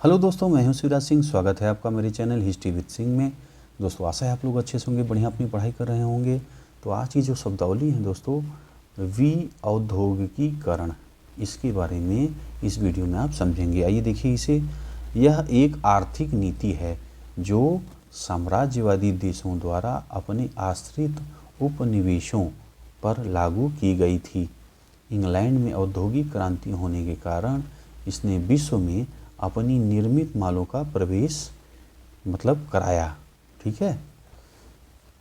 Hello दोस्तों, मैं हूं शिवराज सिंह। स्वागत है आपका मेरे चैनल हिस्ट्री विद सिंह में। दोस्तों आशा है आप लोग अच्छे से होंगे, बढ़िया अपनी पढ़ाई कर रहे होंगे। तो आज की जो शब्दावली है दोस्तों, विऔद्योगिकीकरण, इसके बारे में इस वीडियो में आप समझेंगे। आइए देखिए इसे। यह एक आर्थिक नीति है जो साम्राज्यवादी देशों द्वारा अपने आश्रित उपनिवेशों पर लागू की गई थी। इंग्लैंड में औद्योगिक क्रांति होने के कारण इसने विश्व में अपनी निर्मित मालों का प्रवेश कराया। ठीक है।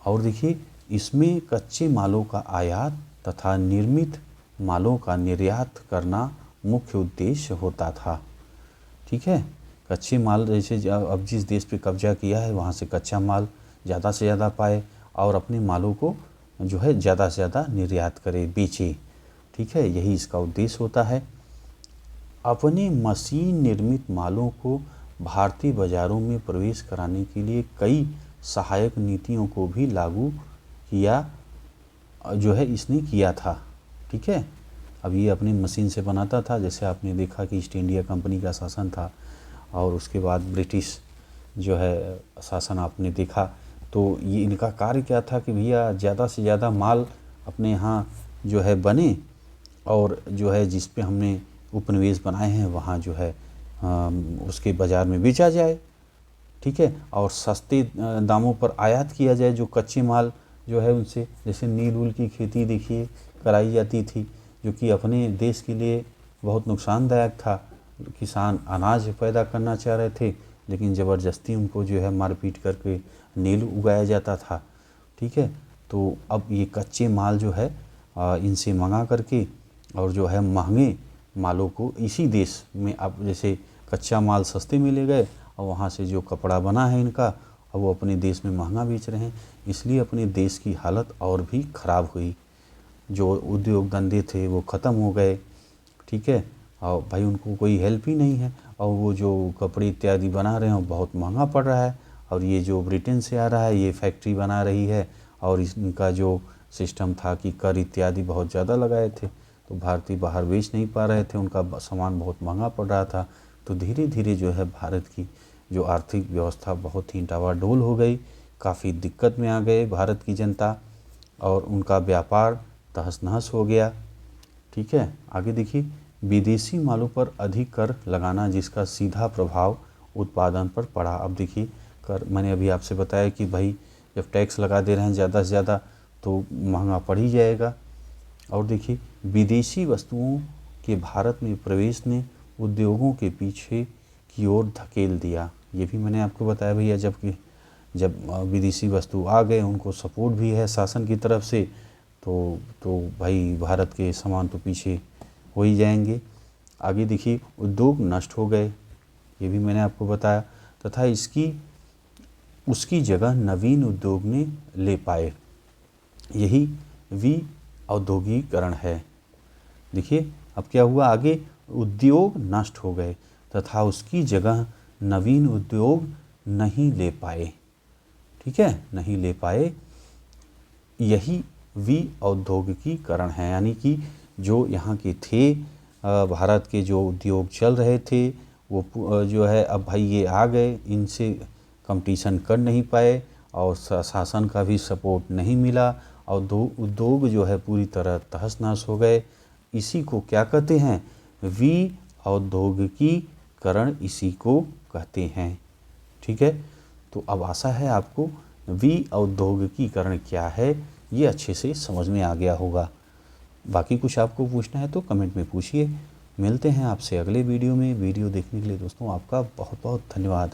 और देखिए, इसमें कच्चे मालों का आयात तथा निर्मित मालों का निर्यात करना मुख्य उद्देश्य होता था। ठीक है। कच्चे माल, जैसे अब जिस देश पे कब्जा किया है वहाँ से कच्चा माल ज़्यादा से ज़्यादा पाए और अपने मालों को जो है ज़्यादा से ज़्यादा निर्यात करे, बेचे। ठीक है, यही इसका उद्देश्य होता है। अपने मशीन निर्मित मालों को भारतीय बाज़ारों में प्रवेश कराने के लिए कई सहायक नीतियों को भी लागू किया जो है इसने किया था। ठीक है। अब ये अपनी मशीन से बनाता था, जैसे आपने देखा कि ईस्ट इंडिया कंपनी का शासन था और उसके बाद ब्रिटिश जो है शासन आपने देखा। तो ये इनका कार्य क्या था कि भैया ज़्यादा से ज़्यादा माल अपने यहाँ जो है बने और जो है जिस पे हमने उपनिवेश बनाए हैं वहाँ जो है उसके बाज़ार में बेचा जाए। ठीक है। और सस्ते दामों पर आयात किया जाए जो कच्चे माल जो है उनसे, जैसे नील ऊल की खेती देखिए कराई जाती थी, जो कि अपने देश के लिए बहुत नुकसानदायक था। किसान अनाज पैदा करना चाह रहे थे लेकिन ज़बरदस्ती उनको जो है मारपीट करके नील उगाया जाता था। ठीक है। तो अब ये कच्चे माल जो है इनसे मंगा करके और जो है महंगे मालों को इसी देश में, अब जैसे कच्चा माल सस्ते में ले गए और वहाँ से जो कपड़ा बना है इनका अब वो अपने देश में महंगा बेच रहे हैं, इसलिए अपने देश की हालत और भी ख़राब हुई। जो उद्योग धंधे थे वो ख़त्म हो गए। ठीक है। और भाई उनको कोई हेल्प ही नहीं है और वो जो कपड़े इत्यादि बना रहे हैं वो बहुत महंगा पड़ रहा है। और ये जो ब्रिटेन से आ रहा है ये फैक्ट्री बना रही है और इनका जो सिस्टम था कि कर इत्यादि बहुत ज़्यादा लगाए थे, तो भारतीय बाहर बेच नहीं पा रहे थे, उनका सामान बहुत महंगा पड़ रहा था। तो धीरे धीरे जो है भारत की जो आर्थिक व्यवस्था बहुत ही डावाडोल हो गई, काफ़ी दिक्कत में आ गए भारत की जनता और उनका व्यापार तहस नहस हो गया। ठीक है। आगे देखिए, विदेशी मालों पर अधिक कर लगाना जिसका सीधा प्रभाव उत्पादन पर पड़ा। अब देखिए, कर मैंने अभी आपसे बताया कि भाई जब टैक्स लगा दे रहे हैं ज़्यादा से ज़्यादा तो महंगा पड़ ही जाएगा। और देखिए, विदेशी वस्तुओं के भारत में प्रवेश ने उद्योगों के पीछे की ओर धकेल दिया। ये भी मैंने आपको बताया भैया, जब विदेशी वस्तु आ गए, उनको सपोर्ट भी है शासन की तरफ से, तो भाई भारत के सामान तो पीछे हो ही जाएंगे। आगे देखिए, उद्योग नष्ट हो गए, ये भी मैंने आपको बताया, तथा उसकी जगह नवीन उद्योग ने ले पाए। यही औद्योगिकीकरण है। देखिए अब क्या हुआ, आगे उद्योग नष्ट हो गए तथा उसकी जगह नवीन उद्योग नहीं ले पाए। ठीक है, नहीं ले पाए। यही विऔद्योगिकीकरण है, यानी कि जो यहाँ के थे भारत के जो उद्योग चल रहे थे वो जो है अब भाई ये आ गए, इनसे कंपटीशन कर नहीं पाए और शासन का भी सपोर्ट नहीं मिला और उद्योग जो है पूरी तरह तहस नहस हो गए। इसी को क्या कहते हैं, विऔद्योगिकीकरण इसी को कहते हैं। ठीक है। तो अब आशा है आपको विऔद्योगिकीकरण क्या है ये अच्छे से समझ में आ गया होगा। बाकी कुछ आपको पूछना है तो कमेंट में पूछिए। मिलते हैं आपसे अगले वीडियो में। वीडियो देखने के लिए दोस्तों आपका बहुत बहुत धन्यवाद।